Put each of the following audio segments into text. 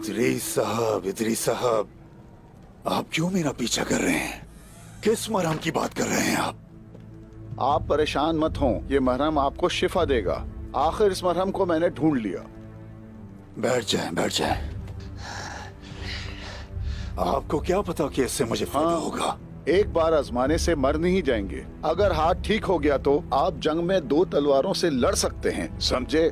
इदरी साहब, आप क्यों मेरा पीछा कर रहे हैं? किस मरहम की बात कर रहे हैं आप? आप परेशान मत हों, ये मरहम आपको शिफा देगा। आखिर इस मरहम को मैंने ढूंढ लिया। बैठ जाएं, बैठ जाएं। आपको क्या पता कि इससे मुझे फायदा होगा? एक बार आजमाने से मर नहीं जाएंगे। अगर हाथ ठीक हो गया तो आप जंग में 2 तलवारों से लड़ सकते हैं, समझे?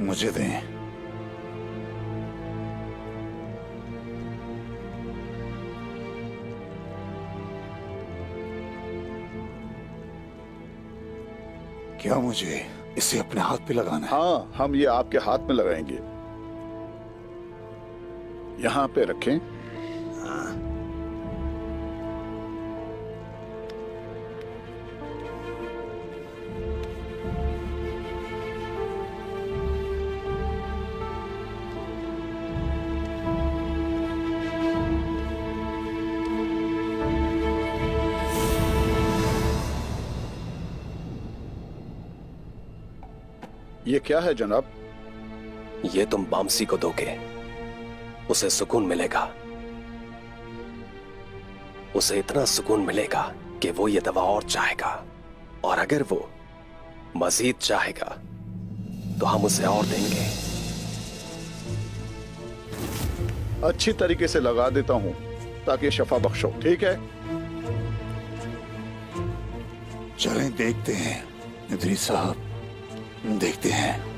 मुझे दें। क्या मुझे इसे अपने हाथ पे लगाना है? हाँ, हम ये आपके हाथ में लगाएंगे। यहाँ पे रखें। ये क्या है जनाब? ये तुम बामसी को दोगे, उसे सुकून मिलेगा। उसे इतना सुकून मिलेगा कि वो ये दवा और चाहेगा, और अगर वो मजीद चाहेगा तो हम उसे और देंगे। अच्छी तरीके से लगा देता हूँ ताकि शफा बख्शो, ठीक है? चलें देखते हैं इदरी साहब, देखते हैं।